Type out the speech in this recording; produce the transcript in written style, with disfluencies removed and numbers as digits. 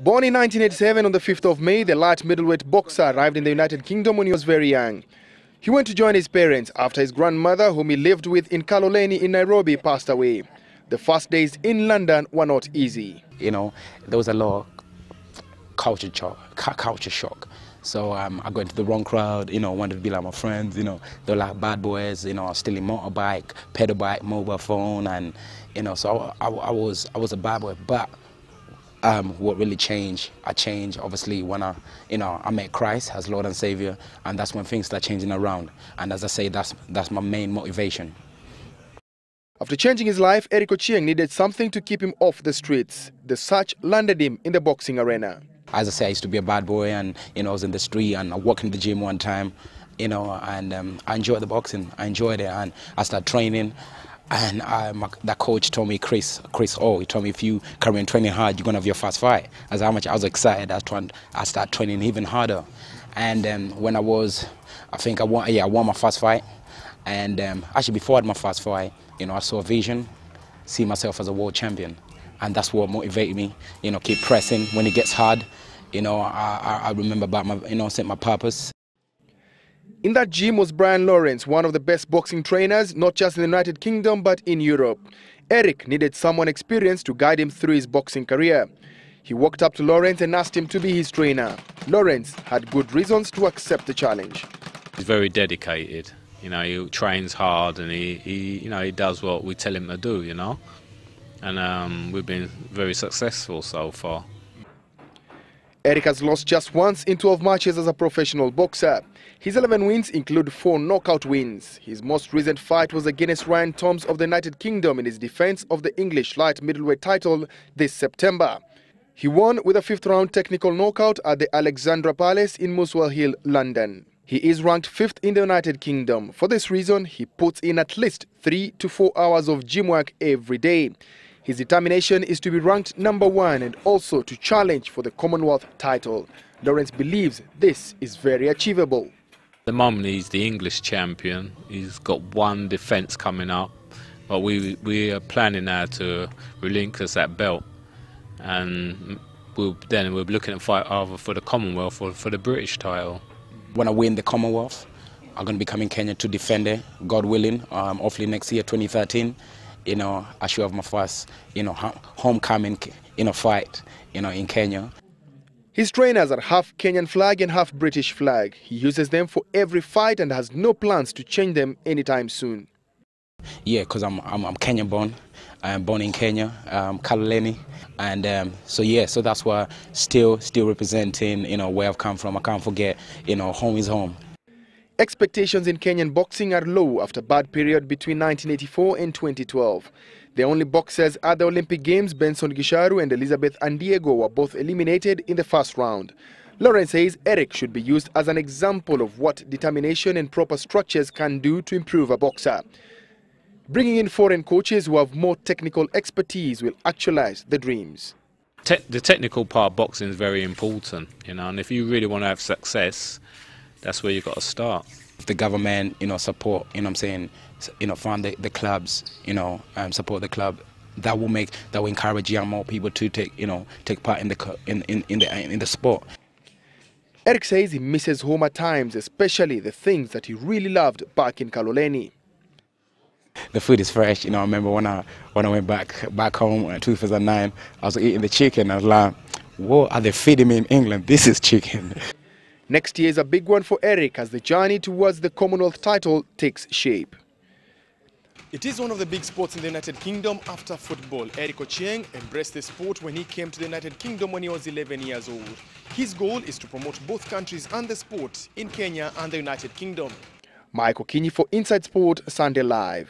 Born in 1987 on the 5th of May, the light middleweight boxer arrived in the United Kingdom when he was very young. He went to join his parents after his grandmother, whom he lived with in Kaloleni in Nairobi, passed away. The first days in London were not easy. You know, there was a lot of culture shock. So I got into the wrong crowd, wanted to be like my friends, they were like bad boys, stealing motorbike, pedal bike, mobile phone, and, so I was a bad boy. But what really changed, I changed obviously when I met Christ as Lord and Savior, and that's when things start changing around. And as I say, that's my main motivation. After changing his life, Eric Ochieng needed something to keep him off the streets. The search landed him in the boxing arena. As I say, I used to be a bad boy, and I was in the street, and I walked in the gym one time, and I enjoyed the boxing. I enjoyed it, and I started training. And that coach told me, Chris, he told me, if you carry on training hard, you're gonna have your first fight. As how much I was excited, I started training even harder. And when I won my first fight. And actually, before I had my first fight, I saw a vision, see myself as a world champion. And that's what motivated me, keep pressing when it gets hard. I remember about my purpose. In that gym was Brian Lawrence, one of the best boxing trainers, not just in the United Kingdom, but in Europe. Eric needed someone experienced to guide him through his boxing career. He walked up to Lawrence and asked him to be his trainer. Lawrence had good reasons to accept the challenge. He's very dedicated. He trains hard, and he does what we tell him to do, And we've been very successful so far. Eric has lost just once in 12 matches as a professional boxer. His 11 wins include 4 knockout wins. His most recent fight was against Ryan Toms of the United Kingdom in his defense of the English light middleweight title this September. He won with a 5th-round technical knockout at the Alexandra Palace in Muswell Hill, London. He is ranked 5th in the United Kingdom. For this reason, he puts in at least 3 to 4 hours of gym work every day. His determination is to be ranked #1 and also to challenge for the Commonwealth title. Lawrence believes this is very achievable. At the moment, he's the English champion. He's got one defence coming up, but we are planning now to relinquish that belt, and we're looking at fight either for the Commonwealth or for the British title. When I win the Commonwealth, I'm going to be coming Kenya to defend it, God willing. Hopefully next year, 2013, I should have my first, homecoming, fight, in Kenya. His trainers are half Kenyan flag and half British flag. He uses them for every fight and has no plans to change them anytime soon. Yeah, because I'm Kenyan born. I'm born in Kenya, Kaloleni, and so that's why still representing where I've come from. I can't forget home is home. Expectations in Kenyan boxing are low after a bad period between 1984 and 2012. The only boxers at the Olympic Games, Benson Gisharu and Elizabeth Andiego, were both eliminated in the first round. Lawrence says Eric should be used as an example of what determination and proper structures can do to improve a boxer. Bringing in foreign coaches who have more technical expertise will actualize the dreams. The technical part of boxing is very important, and if you really want to have success, that's where you've got to start. If the government, support, fund the clubs, support the club, that will encourage more people to take part in the sport. Eric says he misses home at times, especially the things that he really loved back in Kaloleni. The food is fresh. I remember when I went back home in 2009, I was eating the chicken. I was like, what are they feeding me in England? This is chicken. Next year is a big one for Eric as the journey towards the Commonwealth title takes shape. It is one of the big sports in the United Kingdom after football. Eric Ochieng embraced the sport when he came to the United Kingdom when he was 11 years old. His goal is to promote both countries and the sport in Kenya and the United Kingdom. Okinyi for Inside Sport, Sunday Live.